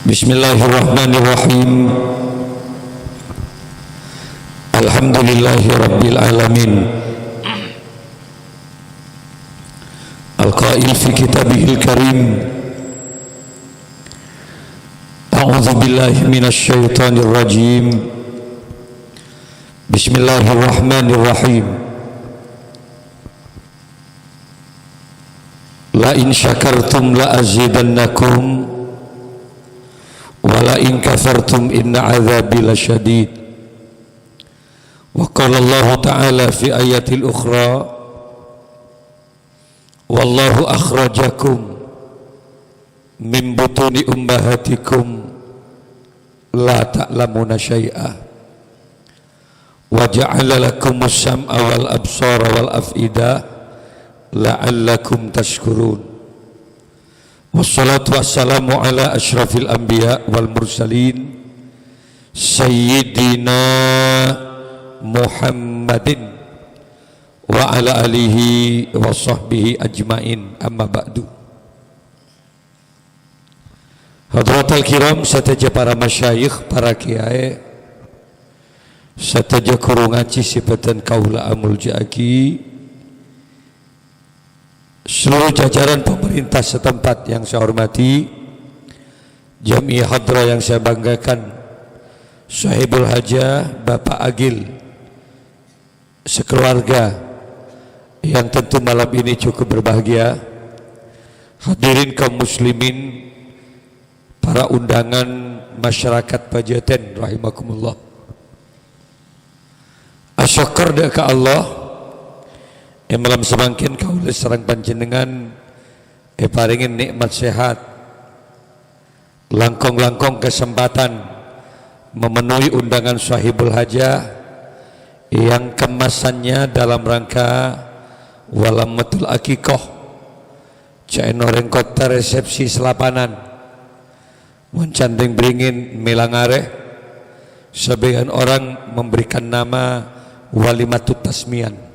Bismillahirrahmanirrahim. Alhamdulillahi rabbil alamin. Al-qail fi kitabihil karim. A'udzu billahi minasy syaithanir rajim. Bismillahirrahmanirrahim. La in syakartum la azidannakum wala in kafartum inna azabi lasyadid. Wa qala Allah ta'ala fi ayatil ukhra wallahu akhrajakum min butuni ummahatikum la ta'lamuna syai'a wa ja'ala lakumus sam'a wal absara wal af'idah la'allakum tashkurun. Wassalatu wassalamu ala asyrafil anbiya wal mursalin Sayyidina Muhammadin wa ala alihi wa sahbihi ajmain, amma ba'du. Hadratal kiram, sataja para masyayikh, para kiai, sataja kuru ngaji sifatan kaula amul jaki, seluruh jajaran pemerintah setempat yang saya hormati, Jamiah Hadra yang saya banggakan, Sahibul Hajah Bapak Agil, sekeluarga yang tentu malam ini cukup berbahagia, hadirin kaum muslimin, para undangan masyarakat Pajaten rahimakumullah. Asyukur ke Allah yang malam semangkin kaula sareng panjenengan paringin nikmat sehat, langkong-langkong kesempatan memenuhi undangan Sahibul Hajah yang kemasannya dalam rangka walamatul akikoh, caenoreng kota resepsi selapanan, mencandeng beringin melangare, sebagian orang memberikan nama walimatut tasmian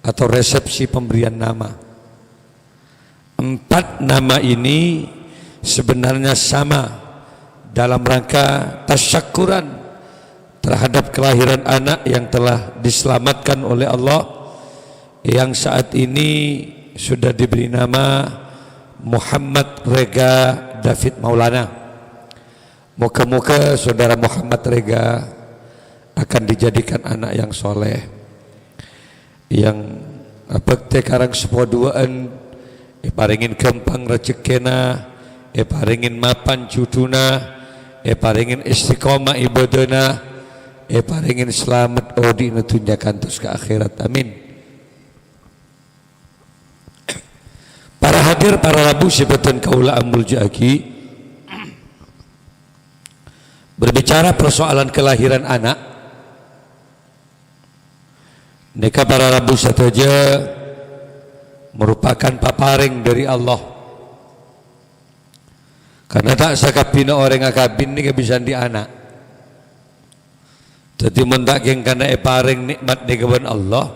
atau resepsi pemberian nama. 4 nama ini sebenarnya sama dalam rangka tasyakuran terhadap kelahiran anak yang telah diselamatkan oleh Allah, yang saat ini sudah diberi nama Muhammad Rega David Maulana. Moga-moga saudara Muhammad Rega akan dijadikan anak yang soleh, yang bekte karang sepoduaan, paringin kempang rezekina, paringin mapan cuduna, paringin istiqomah ibadana, paringin selamat odi netunjakan terus ke akhirat, amin. Para hadir, para rabu sebatan kaula amul jaki, berbicara persoalan kelahiran anak. Neka para rabu saja merupakan paparing dari Allah, karena tak sakapina orang akabin ni kebisan di anak. Jadi mendaking karena paring nikmat di keban Allah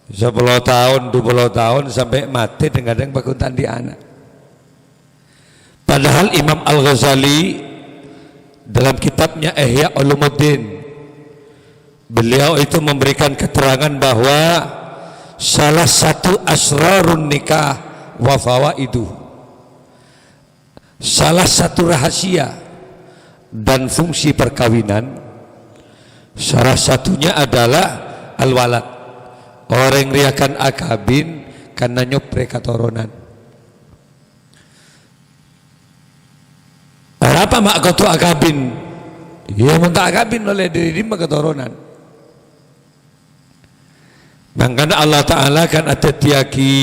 10 tahun 20 tahun sampai mati dengan yang bakuntan di anak. Padahal Imam Al-Ghazali dalam kitabnya Ihya Ulumuddin, beliau itu memberikan keterangan bahwa salah satu asrarun nikah wa fawaidu, salah satu rahasia dan fungsi perkawinan, salah satunya adalah al-walad. Orang riakan akabin karena nyopre katurunan. Apa mak katu akabin? Ya minta akabin oleh diri mak katurunan. Makanya Allah Ta'ala kan ada tiaki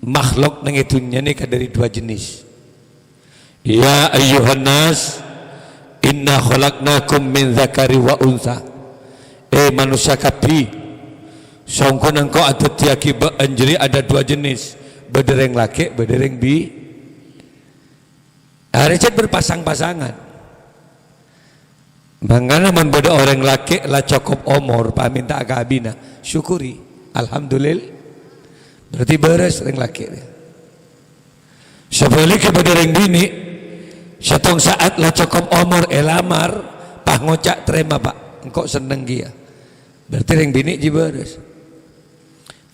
makhluk nengitunya ini kan dari 2 jenis. Ya ayyuhan nas inna khalaqnakum min dzakari wa untha. Manusia kabeh, songkon engkau ada tiaki anjeri ada 2 jenis, bedereng laki, bedereng bi. Recet berpasang-pasangan. Mangana membeda orang laki lah cukup umur paminta akabina, syukuri, alhamdulillah, berarti beres orang laki. Sebaliknya pada orang bini setong saat lah cukup umur lamar pah ngocak terima pak engkau seneng dia berarti yang bini jibares.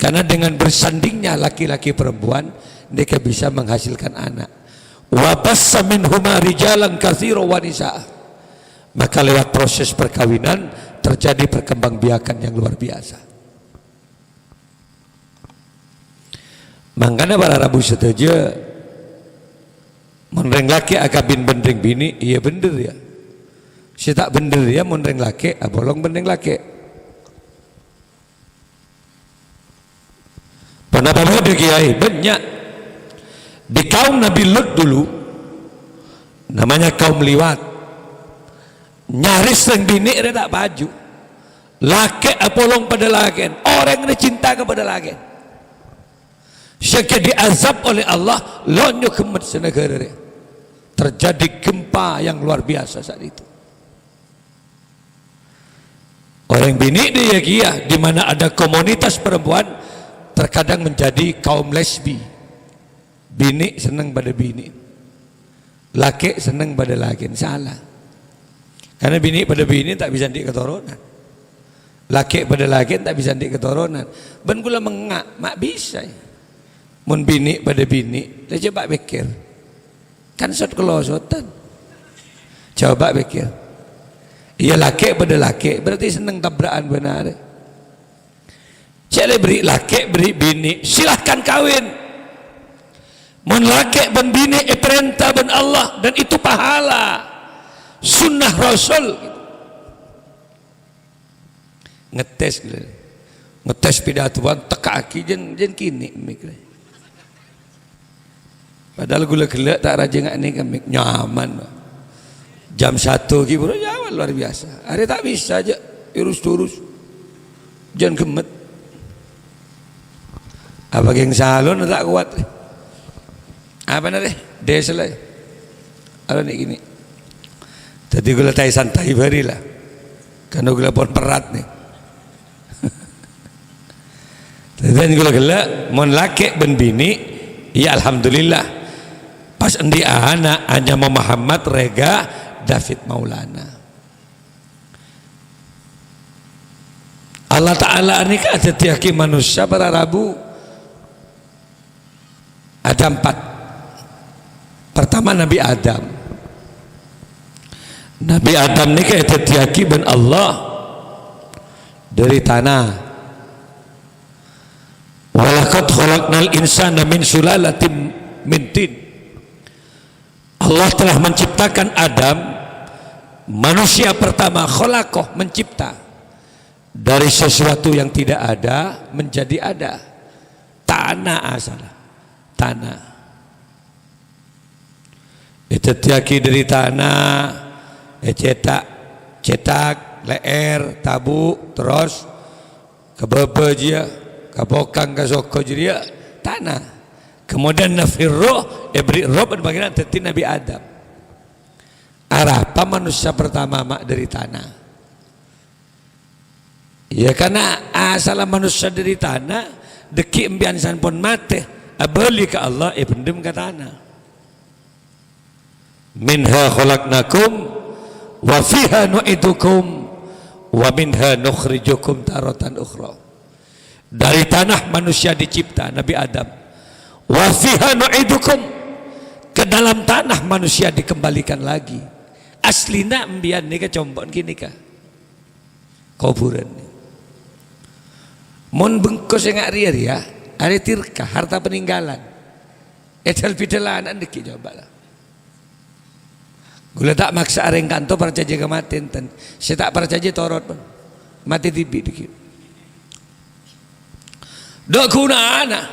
Karena dengan bersandingnya laki-laki perempuan mereka bisa menghasilkan anak. Wa bassa minhuma rijalan katsiran wa nisaa. Maka lewat proses perkawinan terjadi perkembangbiakan yang luar biasa. Makanya para rabu setuju menreng laki akabin bendeng bini iya bener ya. Si tak bener ya menreng laki bolong bendeng laki. Kenapa ada kiai? Banyak di kaum Nabi Lut dulu namanya kaum liwat nyaris yang bini dia tak baju laki apolong pada laki orang ini cinta kepada laki sehingga diazab oleh Allah lonyo kemet senegara dia. Terjadi gempa yang luar biasa saat itu orang bini dia kia di mana ada komunitas perempuan terkadang menjadi kaum lesbi. Bini senang pada bini, laki senang pada laki. Salah. Karena bini pada bini tak bisa di keturunan, laki pada laki tak bisa di keturunan. Ben kula mengak, mak bisa. Mun bini pada bini, coba pikir. Kan sot kelosotan. Coba pikir. Iya laki pada laki, berarti senang tabrakan benar. Cile beri laki beri bini silahkan kawin mun laki ben bini perintah ben Allah dan itu pahala sunnah Rasul ngetes pidatuan teka aki jen kini mikir padahal gula gelak tak raja ngak ni kami nyaman jam 1 kibur nyaman luar biasa hari tak bisa aja urus jangan gemet apa geng salon tak kuat apa nanti desa lah apa nih gini jadi gula tai santai beri lah karena gula pon perat nih dan gula mon laki ben bini ya alhamdulillah pas endi anak hanya Muhammad Rega David Maulana Allah Ta'ala ini kan ada tiaki manusia para rabu ada 4. Pertama Nabi Adam. Nabi Adam ini kayak tertiaki ben Allah dari tanah. Walaqad khalaqnal insana min sulalatin min tin. Allah telah menciptakan Adam, manusia pertama khalaqah mencipta dari sesuatu yang tidak ada menjadi ada. Tanah asal. Tanah itu tiaki dari tanah cetak leer tabu terus kebebe dia kabokang kasoko dia tanah kemudian nafirroh beri roh berbagian teti Nabi Adam apa manusia pertama mak dari tanah ya karena asal manusia dari tanah deki embian san pun mate abali ke Allah pendem ke tanah minha khalaqnakum wa fiha nu'idukum wa minha nukhrijukum taratan ukhra dari tanah manusia dicipta Nabi Adam wa fiha nu'idukum ke dalam tanah manusia dikembalikan lagi aslina embian ni ke combon gini kah kuburan mon bengkos yang ngak ya ada tirkah harta peninggalan edal bidalan anda ki coba lah gula tak maksa areng kanto percaya ke mati enten saya tak percaya torot pun mati tibi dikit dok guna anak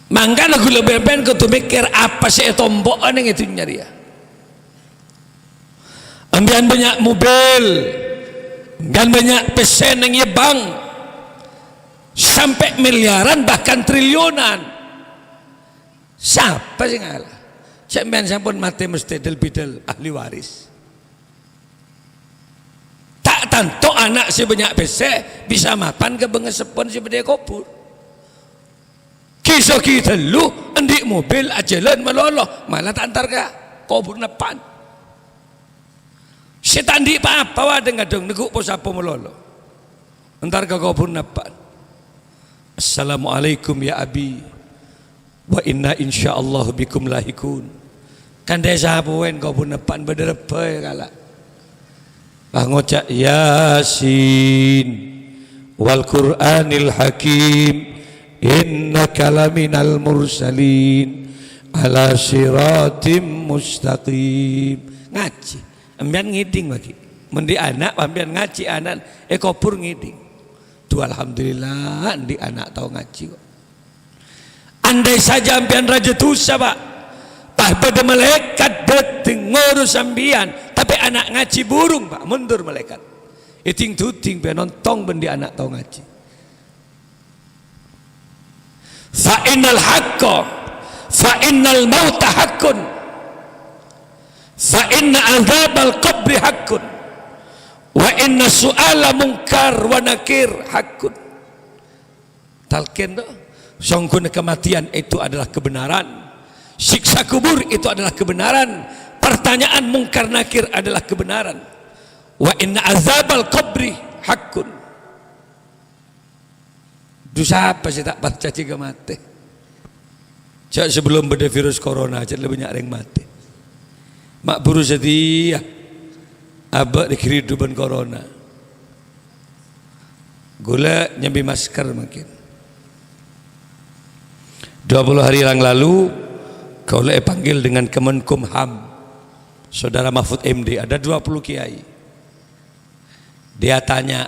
mangga gula beben kau tu mikir apa sih tombok aneh itu nyari ya ambian banyak mobil dan banyak pesen yang bank sampai miliaran bahkan triliunan siapa sih ngalah sampean sampun mati mesti del ahli waris tak tanto anak si banyak pesek bisa mapan ke bengesepon si bede kopur kisah kita lu Nandi mobil ajalan maloloh malah tak antar ka kubur napan. Setan di apa wadah ngadong neguk pos apa maloloh. Antar ka kubur napan. Assalamualaikum ya abi. Wa inna insyaallah bikum lahikun. Kan desa puen kubur napan bederepe kala. Ngocak Yasin wal Qur'anil Hakim innaka laminal mursalin ala siratim mustaqim. Ngaji ambian ngiding bagi mendi anak ambian ngaji anak kopur ngiding tu alhamdulillah di anak tahu ngaji kok. Andai saja ambian raja tusa pak pada malaikat dateng ngurus ambian tapi anak ngaji burung pak mundur malaikat iting tuting penonton bendi anak tahu ngaji. Fa innal haqqa fa innal mauta haqqun fa inna azabal qabri haqqun wa inna su'ala munkar wa nakir haqqun. Talqin do sungguh kematian itu adalah kebenaran, siksa kubur itu adalah kebenaran, pertanyaan mungkar nakir adalah kebenaran. Wa inna azabal qabri haqqun. Dosa apa sih tak baca jika mati? Cak sebelum ada virus corona aja lebih banyak yang mati. Mak buru setia abad di kehidupan corona. Gula nyambi masker mungkin. 20 hari yang lalu kau panggil dengan Kemenkumham Saudara Mahfud MD, ada 20 kiai. Dia tanya,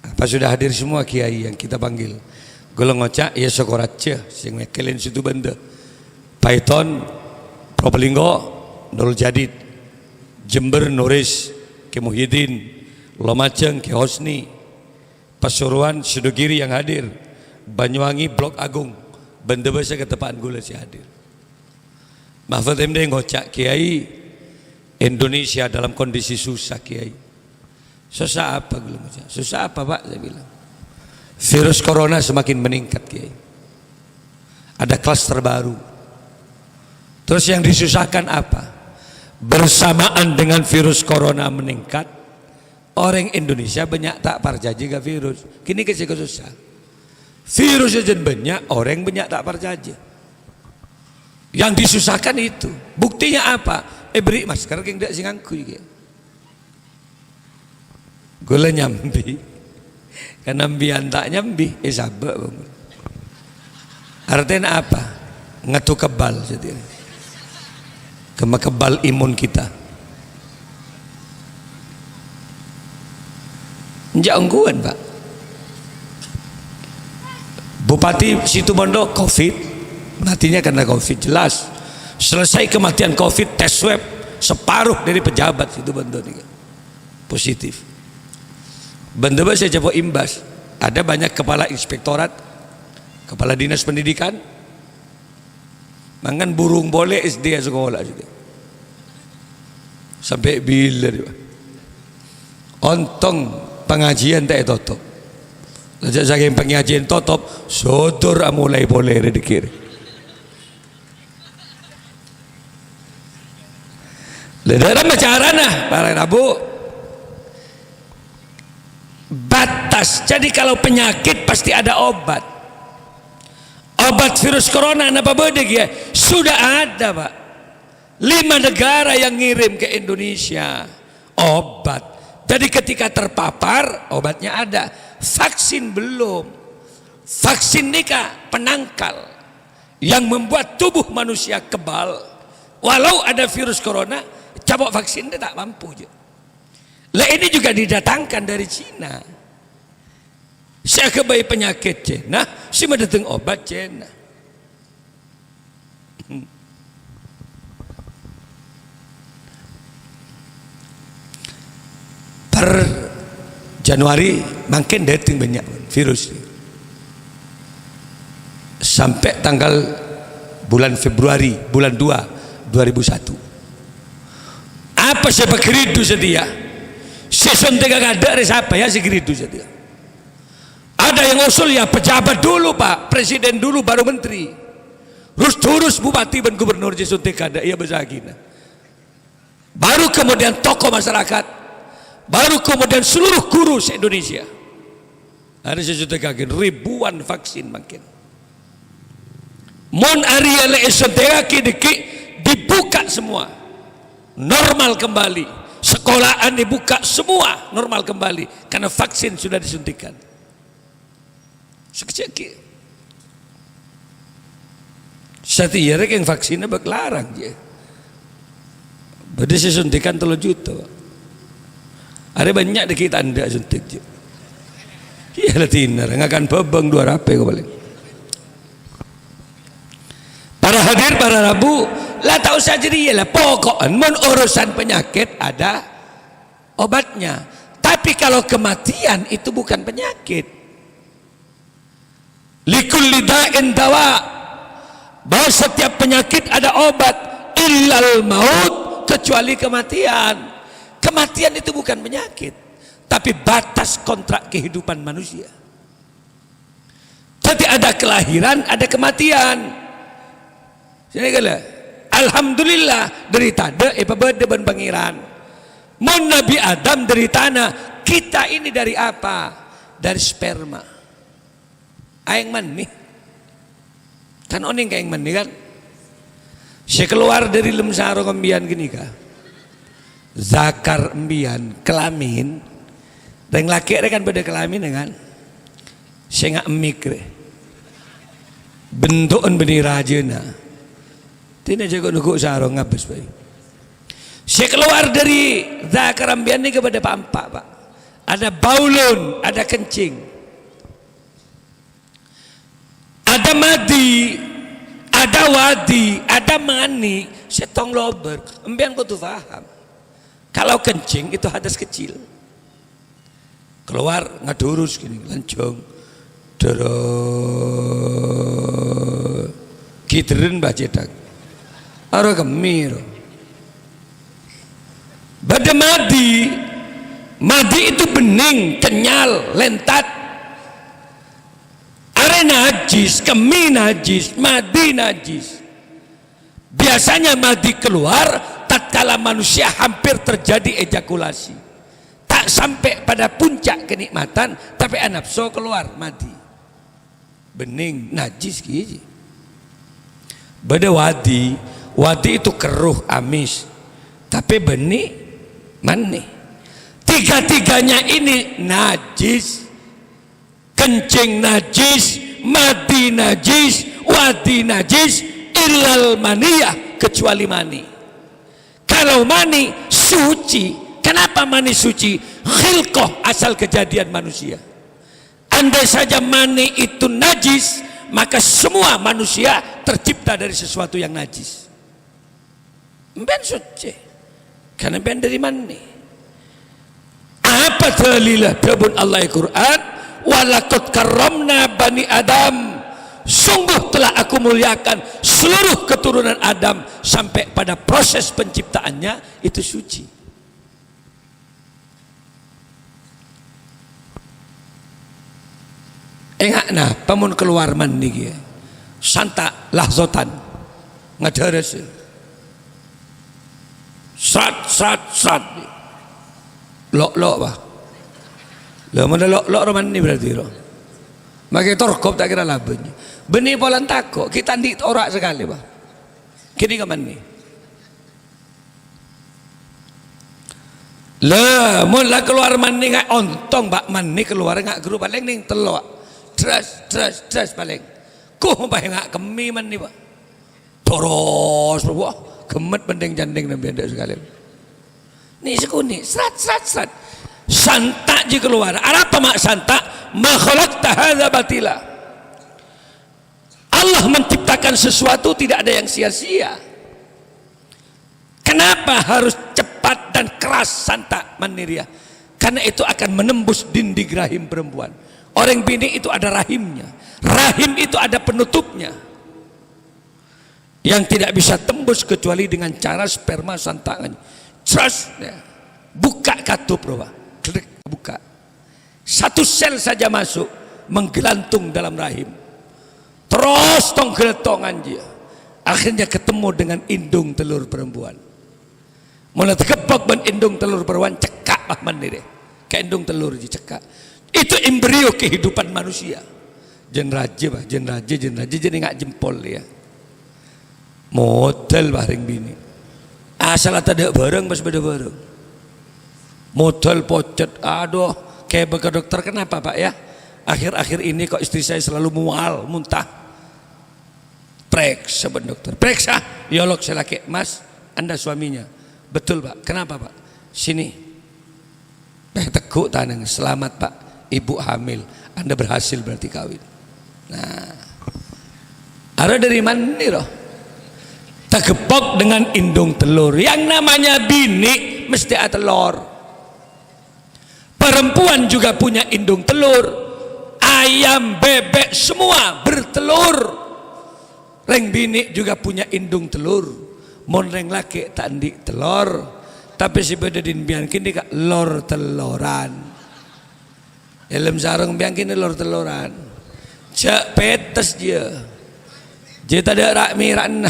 apa sudah hadir semua kiai yang kita panggil? Gula ngocak, ya syukuratnya sing mekelin situ benda Python Probolinggo Nurul Jadid, Jember Nuris Ki Muhyiddin, Lumajang Ki Hosni, Pasuruan Sudogiri yang hadir, Banyuwangi Blok Agung, benda bahasa ketepaan gula si hadir. Mahfud MD ngocak, kiai Indonesia dalam kondisi susah kiai. Susah apa gula ngocak? Susah apa pak? Saya bilang virus corona semakin meningkat kiai. Ada klaster baru. Terus yang disusahkan apa? Bersamaan dengan virus corona meningkat, orang Indonesia banyak tak parjaji ke virus. Kini kesih susah. Virus aja banyak, orang banyak tak percaya. Yang disusahkan itu. Buktinya apa? Beri masker yang tidak singangku. Gula nyambi. Karena ambian tak nyambi, sabak. Artinya apa? Ngatu kebal sendiri. Kebal imun kita. Jangguan pak. Bupati Situbondo COVID, matinya karena COVID jelas. Selesai kematian COVID, tes swab separuh dari pejabat Situbondo nih positif. Benda saya coba imbas. Ada banyak kepala inspektorat, kepala dinas pendidikan, mangan burung boleh SD sekolah juga. Sampai bila dia? Ontong pengajian tak tutup. Lajak saking pengajian tutup, sodor mulai boleh redikir. Ledara macarana para Rabu batas. Jadi kalau penyakit pasti ada obat. Obat virus corona apa bodeg ya? Sudah ada pak. 5 negara yang ngirim ke Indonesia obat. Jadi ketika terpapar obatnya ada. Vaksin belum. Vaksin nikah penangkal yang membuat tubuh manusia kebal. Walau ada virus corona, cabok vaksin dia tak mampu je. Lah ini juga didatangkan dari Cina. Saya kebayi penyakit Cina, si mendatang obat Cina. Per Januari makin datang banyak virus. Sampai tanggal bulan Februari, bulan 2, 2001. Apa siapa keridu setia? Season 3 ada siapa ya si keridu setia? Ada yang usul ya pejabat dulu pak, presiden dulu baru menteri. Terus bupati dan gubernur disuntik ada, ia bezagina. Baru kemudian tokoh masyarakat, baru kemudian seluruh guru se-Indonesia. Ada disuntik ribuan vaksin makin. Mon Ariel esoteraki dibuka semua, normal kembali. Sekolahan dibuka semua, normal kembali karena vaksin sudah disuntikan. Sekecil. Satu ya yang vaksinnya berlarang je. Beda suntikan 3 juta. Ada banyak di kita anda suntik je. Iya lah tinar, ngakan bebeng 2 rapi kau balik. Para hadir, para rabu, lah tahu saja dia lah. Pokoknya mon urusan penyakit ada obatnya. Tapi kalau kematian itu bukan penyakit. Likulli da'in dawa. Bahwa setiap penyakit ada obat, illal maut, kecuali kematian. Kematian itu bukan penyakit, tapi batas kontrak kehidupan manusia. Jadi ada kelahiran, ada kematian. Jadi kala, alhamdulillah derita de berde ban pangeran. Mon Nabi Adam dari tanah, kita ini dari apa? Dari sperma. Aing mani. Kan oning kayak mani kan. Saya keluar dari lemsaro kembian gini kah. Zakar embian kelamin. Dan laki kan beda kelamin kan. Saya nggak mikir. Bentukan benih rajana. Tidak jago nunggu sarong ngabis baik. Saya keluar dari zakar embian ini kepada pampak pak. Ada baulun, ada kencing. Ada madi, ada wadi, ada mani, setong lober. Embian kau tuh paham. Kalau kencing itu hadas kecil. Keluar ngadurus gini, lancung, terus kiterin bacedak. Aro gemir. Bada madi, madi itu bening, kenyal, lentat. Najis, kemi najis, madi najis. Biasanya madi keluar tatkala manusia hampir terjadi ejakulasi. Tak sampai pada puncak kenikmatan, tapi nafsu keluar madi. Bening najis gitu. Beda wadi, wadi itu keruh amis. Tapi benih mani. Tiga-tiganya ini najis. Kencing najis, madi najis, wadi najis, illal maniyah, kecuali mani. Kalau mani suci, kenapa mani suci? Khilqah, asal kejadian manusia. Andai saja mani itu najis, maka semua manusia tercipta dari sesuatu yang najis. Ben suci, karena ben dari mani. Apa dalilah dabun Allah Al-Quran? Walaqad karramna bani Adam, sungguh telah aku muliakan seluruh keturunan Adam sampai pada proses penciptaannya itu suci. Engak nah pamun keluar mandi dia santa lahzotan ngadares sat lok bah. Lah mana lok roman ini berarti lo. Makai torkop tak kira labanya. Benih polan tako kita di orak sekali bah. Kini ke mani. Lah mula keluar mani ngak ontong bak mani keluar ngak guru paling ning telok. Terus paling. Kuh bah ngak kemi mani bah. Terus wah gemet pendeng jandeng dan benda sekali. Nih sekuni serat. Santak je keluar. Apa mak santak? Ma khalaqta hadza batila. Allah menciptakan sesuatu tidak ada yang sia-sia. Kenapa harus cepat dan keras santak maniria? Karena itu akan menembus dinding rahim perempuan. Orang bini itu ada rahimnya. Rahim itu ada penutupnya. Yang tidak bisa tembus kecuali dengan cara sperma santangan. Trust ya. Buka katup roh. Buka. Satu sel saja masuk menggelantung dalam rahim. Terus tong geletongan dia. Akhirnya ketemu dengan indung telur perempuan. Mulai terkepok ban indung telur perempuan, cekak bah mandi deh. Ke indung telur cekak. Itu embrio kehidupan manusia. Jen raja bah, jen raja jadi ngak jempol ya. Modal bareng bini. Asal ada bareng pas beda bareng. Modal pocet, aduh, kayak ke dokter kenapa Pak ya? Akhir-akhir ini kok istri saya selalu mual, muntah. Periksa ben dokter, periksa. Yolok saya laki, Mas, Anda suaminya. Betul Pak, kenapa Pak? Sini. Teguk tanang, selamat Pak, ibu hamil. Anda berhasil berarti kawin. Nah, ada dari mana nih loh? Tergepok dengan indung telur. Yang namanya bini mesti ada telur. Perempuan juga punya indung telur. Ayam, bebek semua bertelur. Reng bini juga punya indung telur. Mon reng laki tak ndik telur. Tapi si beda din biang kini kak lor teloran. Dalam sarung biang kini lor teloran. Cak petes dia. Dia tak ada rak miran.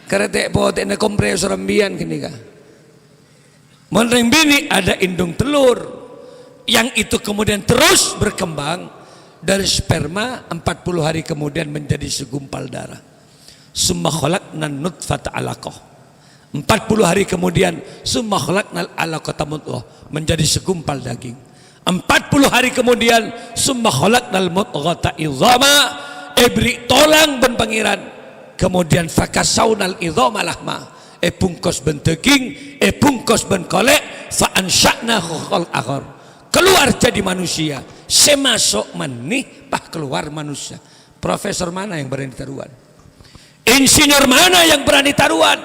Keretek potek na kompresor ambian kini kak. Mon reng bini ada indung telur. Yang itu kemudian terus berkembang. Dari sperma 40 hari kemudian menjadi segumpal darah. Summa khalaqna nutfata 'alaqah. 40 hari kemudian summa khalaqnal 'alaqata mudghah, menjadi segumpal daging. 40 hari kemudian summa khalaqnal mudghata idhama, ebri tolang ben pangeran. Kemudian fakasaunal idhama lahma, pungkos ben daging, pungkos ben kolek, fa ansya'nahu khalqan. Keluar jadi manusia. Semasuk menih pah keluar manusia. Profesor mana yang berani taruhan? Insinyur mana yang berani taruhan?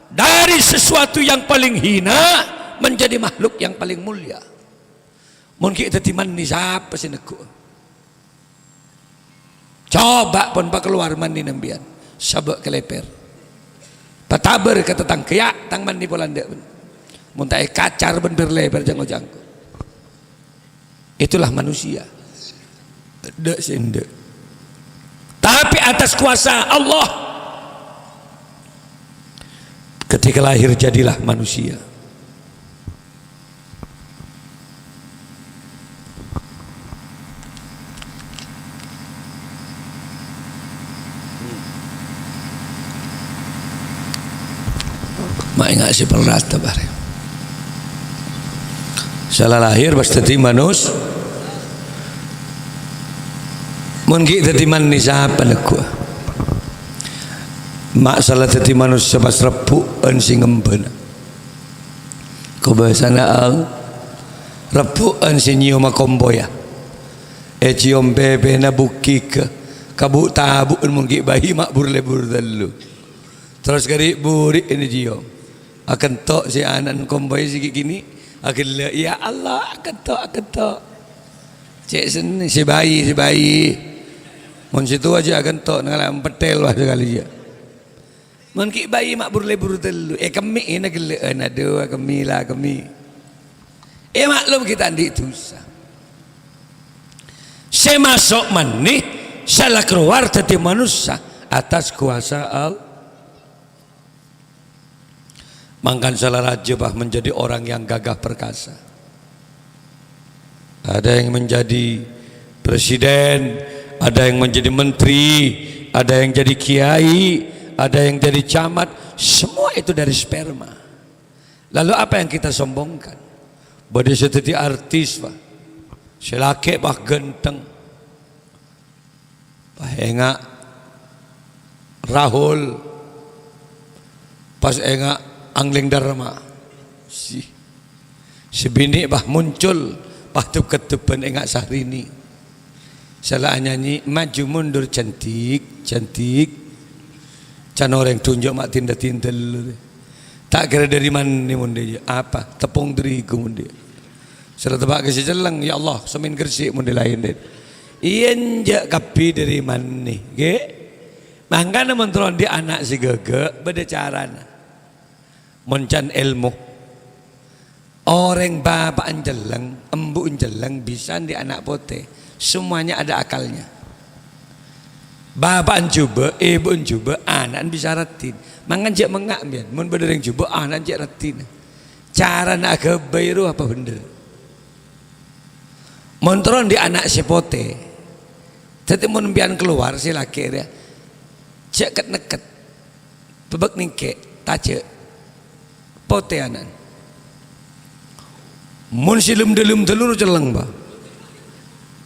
Dari sesuatu yang paling hina menjadi makhluk yang paling mulia. Mungkin kita timan ni siapa sih neku? Coba pun pak keluar mandi nambian, sabak keleper. Pataber kata tang keyak tang mandi polanda. Muntai kacar ben berlebar jangko-jangko. Itulah manusia. Dek sendek. Tapi atas kuasa Allah. Ketika lahir jadilah manusia. Mak ingat si perrata bare. Salah lahir pasti tadi manus. Mungkin tadi man ni siapa nak gua? Mak salah tadi manusia pas repuan sing emben. Kau bahasana al repuan si nyium makomboya. Cium bebe na buki ke kabut tabuk mungkin bayi mak burle dulu. Terus kari buri ini cium. Akan tok si anak komboya sikit gini. Akhirnya ya Allah akan tok. Cek sini si bayi. Mun situ aja akan tok ngalam petel wah sekali ya. Mun ki bayi mak burle dulu. Kami ini geleen aduh kami. Maklum kita andi dosa. Saya masuk manih, salah keluar dari manusia atas kuasa Allah. Mangkan salah raja bah menjadi orang yang gagah perkasa. Ada yang menjadi presiden, ada yang menjadi menteri, ada yang jadi kiai, ada yang jadi camat. Semua itu dari sperma. Lalu apa yang kita sombongkan? Bahwa dia jadi artis bah, selake bah genteng, bah enggak Rahul, pas enggak Angling Dharma si bini bah muncul patuh ketupan enggak Sahrini salah nyanyi maju mundur cantik can orang tunjuk mak tinda tak kira dari mana ni munde apa tepung terigu munde salah tebak ke sejelang ya Allah semin gersik munde lain deh iyan jak kapi dari mana ni ge mangkana mentron di anak si gege beda carana mencan ilmu orang bapak anjeleng embu anjeleng bisa di anak pote semuanya ada akalnya Bapak coba, ibu coba, anak bisa retin. Mangan cek mengak biar, mun bener yang coba, anak cek retin. Cara nak ke bayru apa bener? Montron di anak sepote. Jadi mun pian keluar si laki dia, cek ket neket, bebek ningke, tace, pote anak. Mun silum delum telur celeng ba,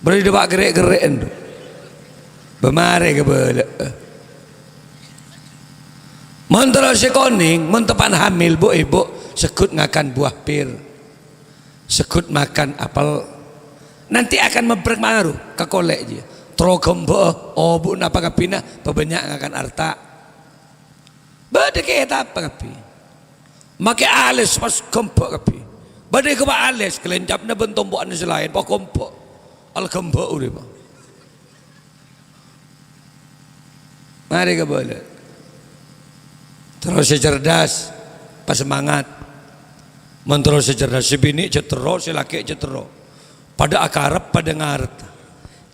beri debak gerek endo. Bemare ke bela. Mentera sekoning, mentepan hamil bu ibu sekut ngakan buah pir, sekut makan apel, nanti akan mempengaruh ke kolek dia. Trogombo, oh bu napa kapina, pebanyak ngakan arta. Bade ke apa kapi? Make alis pas kompok kapi. Bade ke ba alis kelencapna bentombokan selain pak kompok. Al kompok udah pak. Mari ke bola. Terus cerdas, pas semangat. Menterus cerdas si bini cetero, si laki cetero. Pada akarep, pada ngaret.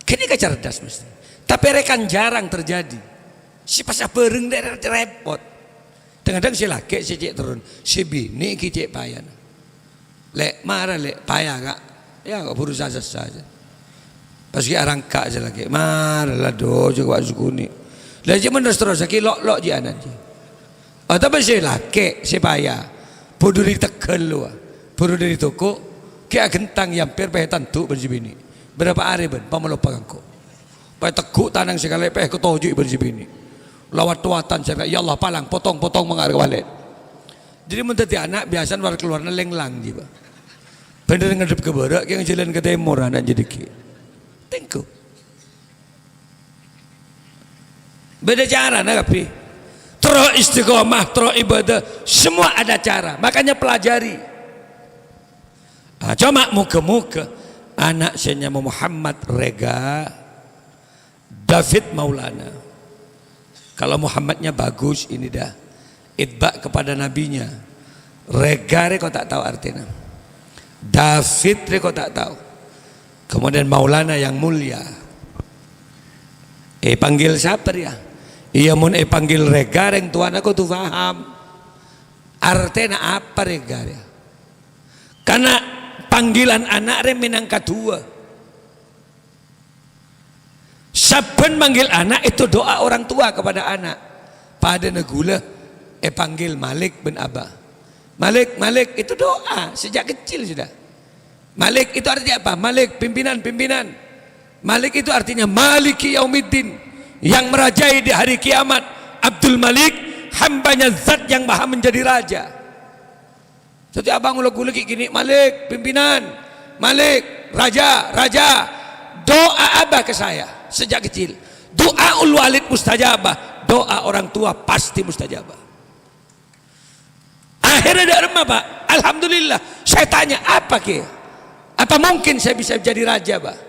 Kini kecerdas mesti. Tapi rekan jarang terjadi. Si pas apereng dia repot. Kadang-kadang si laki si cek turun, si bini ki cek payah. Lek marah lek payah kak. Ya kok berusaha saja. Pas ki arang kak si laki, marah lah do juga sukuni. Lah je menes terus ki lok je anak je. Atau si laki si payah. Bodoh di Tegal lu. Bodoh dari toko ki gentang yampir pehetan tu bersibini. Berapa hari ben pamelopak angko. Pai teguk tanang sekali peh ketujuh bersibini. Lawat tuatan saya ya Allah palang potong-potong mengarah balik. Jadi menteri anak biasa luar keluarnya lenglang je. Bener ngadep ke barat yang jalan ke timur anak jadi ki. Tengku. Beda cara nak tapi terus istiqomah, terus ibadah, semua ada cara. Makanya pelajari. Cuma muka-muka anak saya Muhammad Rega David Maulana. Kalau Muhammadnya bagus ini dah itba kepada nabinya. Rega kau tak tahu artinya. David kau tak tahu. Kemudian Maulana yang mulia. Panggil siapa dia? Iya mun panggil Rega yang tuan aku tuh paham. Artinya apa Rega ya? Karena panggilan anak minang kedua. Saben manggil anak itu doa orang tua kepada anak. Pada negula panggil Malik bin Abah. Malik itu doa sejak kecil sudah. Malik itu artinya apa? Malik pimpinan. Malik itu artinya Maliki Yaumiddin, yang merajai di hari kiamat. Abdul Malik, hambanya zat yang maha menjadi raja. Setiap abang uleg-uleg gini, Malik pimpinan, Malik raja. Doa abah ke saya sejak kecil. Doa ul walid mustajabah. Doa orang tua pasti mustajabah. Akhirnya ada remah pak. Alhamdulillah. Saya tanya apa ke? Apa mungkin saya bisa jadi raja pak?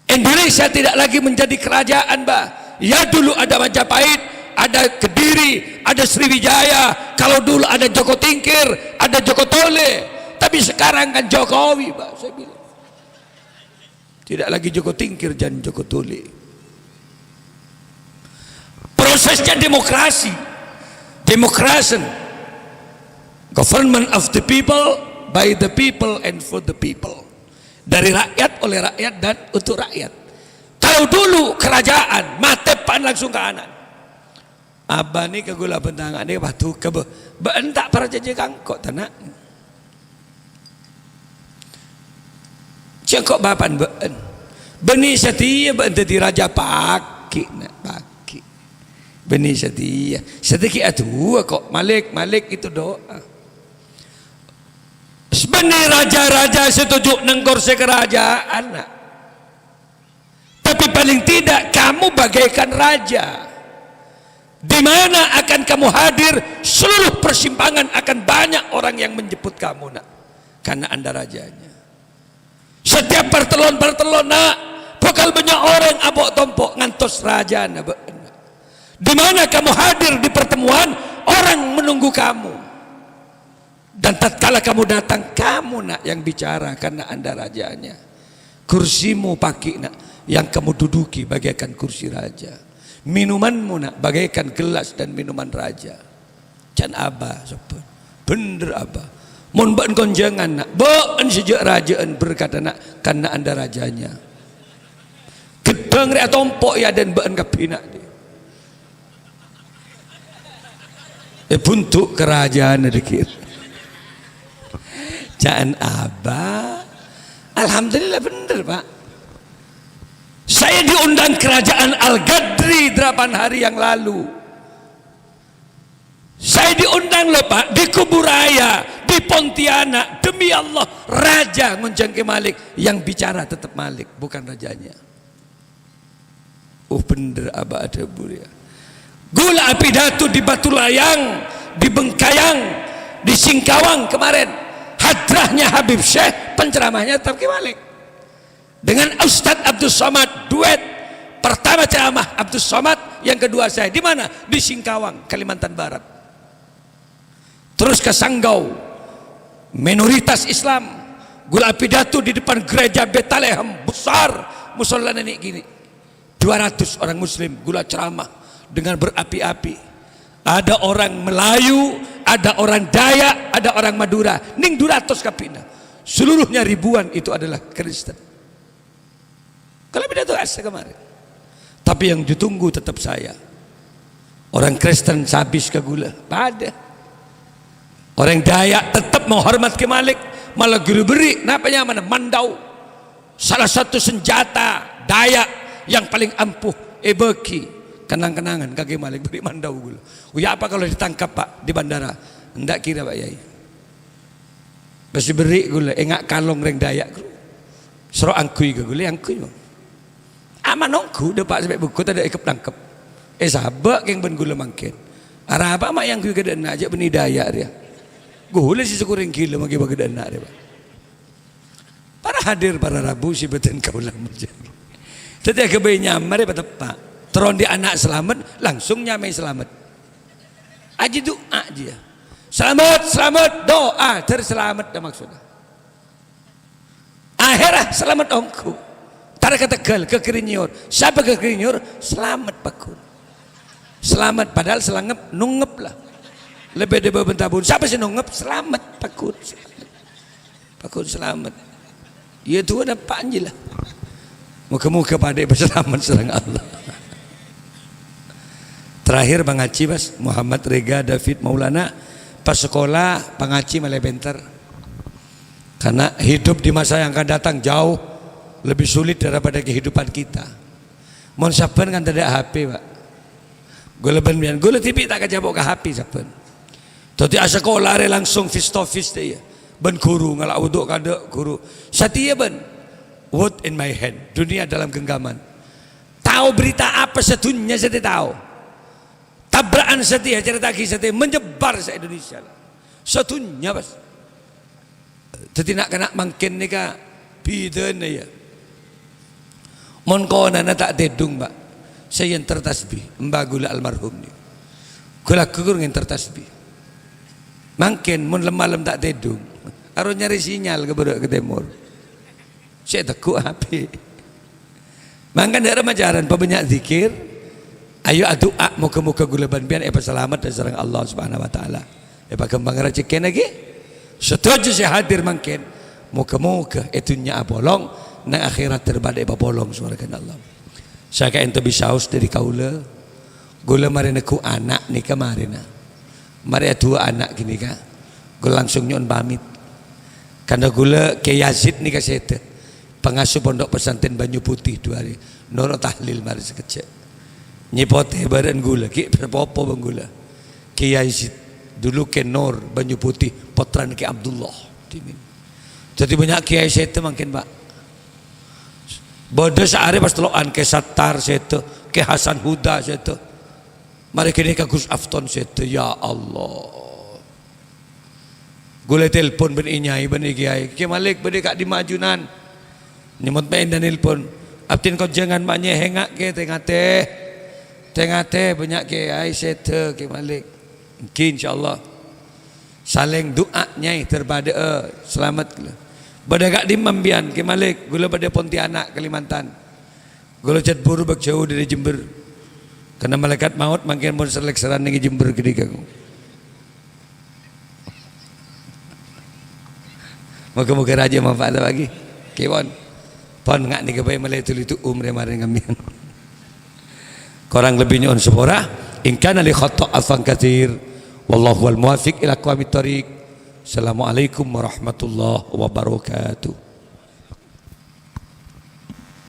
Indonesia tidak lagi menjadi kerajaan bah. Ya dulu ada Majapahit, ada Kediri, ada Sriwijaya. Kalau dulu ada Joko Tingkir, ada Joko Tole. Tapi sekarang kan Jokowi bah, saya bilang. Tidak lagi Joko Tingkir dan Joko Tole. Prosesnya demokrasi. Government of the people, by the people and for the people. Dari rakyat, oleh rakyat, dan untuk rakyat. Kalau dulu kerajaan matepan langsung ke anak. Abah ni ke gula bentangan ni batu ke bentak para jaji kangkok tanah. Cengkok bapan ben. Beni setia ben tadi raja paki nak paki. Beni setia. Sedikit atu kok Malik itu doa. Sebenarnya raja-raja setuju nang kursi kerajaan nak. Tapi paling tidak kamu bagaikan raja. Di mana akan kamu hadir, seluruh persimpangan akan banyak orang yang menjemput kamu nak. Karena anda rajanya. Setiap pertelon nak, bakal banyak orang abok tompok ngantos raja nak. Di mana kamu hadir di pertemuan, orang menunggu kamu. Dan tatkala kamu datang, kamu nak yang bicara karena anda rajanya. Kursimu pakai nak. yang kamu duduki bagaikan kursi raja. Minumanmu nak bagaikan gelas dan minuman raja. Can abah sepun. Bener abah. Mun ben konjangan nak, ben sejak rajaan berkata nak karena anda rajanya. Gedeng rek tompok ya dan ben kapinak dia. Buntuk kerajaan dikit. Jangan abah. Alhamdulillah bener pak. Saya diundang kerajaan Al-Gadri 8 hari yang lalu. Saya diundang loh pak di Kuburaya, di Pontianak. Demi Allah, Raja Ngunjangke Malik yang bicara tetap Malik, bukan rajanya. Oh bener abah ada buria. Gula pidato di Batu Layang, di Bengkayang, di Singkawang kemarin. Hadrahnya Habib Syekh, penceramahnya tetap Ki Malik. Dengan Ustadz Abdul Somad duet. Pertama ceramah Abdul Somad, yang kedua saya. Di mana? Di Singkawang, Kalimantan Barat. Terus ke Sanggau, minoritas Islam. Gula pidato di depan gereja Betalehem besar, musola nenek gini. 200 orang muslim gula ceramah dengan berapi-api. Ada orang Melayu, ada orang Dayak, ada orang Madura. Ning 200 kapina. Seluruhnya ribuan itu adalah Kristen. Kalau pidato asa kemarin. Tapi yang ditunggu tetap saya. Orang Kristen habis ke gula. Pada. Orang Dayak tetap menghormat Ki Malik. Malah guru beri. Napanya mana? Mandau. Salah satu senjata Dayak yang paling ampuh. Ebeki. Kenang-kenangan kaki Malik beri mandau gula. Ya apa kalau ditangkap pak di bandara? Enggak kira pak Yai. Pasti beri gula. Engak kalong reng Dayak. Serok angkui ke gula. Angkui bang. Aman nongku udah pak sampai buku tak ada ikut tangkap. Sabak yang ben gula mangkin. Arah apa mak yang gue gede aja beni Dayak dia. Gula sih sekuring kilo magi bagi gede dia pak. Para hadir para Rabu si beten kaulah menjadi. Setiap kebayi nyamar ya pak. Teron di anak selamat langsung nyamai selamat. Aji doa dia. Selamat selamat doa terselamat dah maksudnya. Akhirnya selamat ongku. Tar ke Tegal, ke Kerinyor. Siapa ke Kerinyor? Selamat pakun. Selamat padahal selangep nungep lah. Lebih dari bentabun. Siapa sih nungep? Selamat pakun. Pakun selamat. Ya Tuhan ada panji lah. Muka-muka pada berselamat serang Allah. Terakhir Bang Haji Mas Muhammad Rega David Maulana pas sekolah Bang Haji malah bentar. Karena hidup di masa yang akan datang jauh lebih sulit daripada kehidupan kita. Mon saben kan tidak HP pak. Gula ben gula TV tak kejabok ke HP saben. Tadi sekolah langsung face to face dia. Ben guru ngalak uduk kada guru. Setia ben. Word in my hand. Dunia dalam genggaman. Tahu berita apa sedunia saya tahu. Tabrakan setia cerita kisah setia menyebar se Indonesia. Sedunia pas. Jadi nak kena mangkin nika bidan ya. Mon kona na tak tedung mbak. Saya yang tertasbih. Mbak gula almarhum ni. Gula kukur yang tertasbih. Mangkin mon lem tak tedung. Harus nyari sinyal ke baru ke timur. Saya tekuk HP. Mangkan dari remajaran pebanyak zikir. Ayo doa muka-muka gula banbian epa selamat dan serang Allah Subhanahu wa taala. Epa kembang racikan lagi. Setuju saya hadir mangkin. Muka-muka itunya abolong. Nang akhirat terbalik papolong suarakan Allah. Saya kayak ente bisa haus dari kaula. Gula marina ku anak nih kemarin. Mari dua anak gini ka. Gula langsung nyon pamit. Karena gula ke Yazid nih kasete. Pengasuh pondok pesantren Banyu Putih 2 hari. Noro tahlil mari sekecil. Nyipote badan gula. Ki berpopo bang gula. Ke Yazid dulu ke Nur Banyu Putih. Potran ke Abdullah. Jadi banyak kiai sete makin pak. Bodoh sehari pas telokan ke Sattar setu, ke Hasan Huda setu. Mari kini ke Gus Afton setu. Ya Allah. Gule telepon ben inyai ben kiai. Ki Malik bede kak di majunan. Nyemot main dan telepon. Aptin kau jangan banyak hengak ke tengate. Tengate banyak kiai setu Ki Malik. Mungkin insyaallah. Saling doa nyai terbada selamat. Bada gak di Mambian Ki Malik gula pada Pontianak Kalimantan. Kalau cat buru bak jauh dari Jember. Karena malaikat maut makin mun seleksaran ning Jember gede kaku. Moga-moga raja manfaat lagi. Kewon. Pon ngak nih kebaik malaitul itu umre maring ngamian. Korang lebihnya on sepora. In kana li khata' afan katsir. Wallahu wal muwafiq ila aqwamit thoriq. Assalamualaikum warahmatullahi wabarakatuh.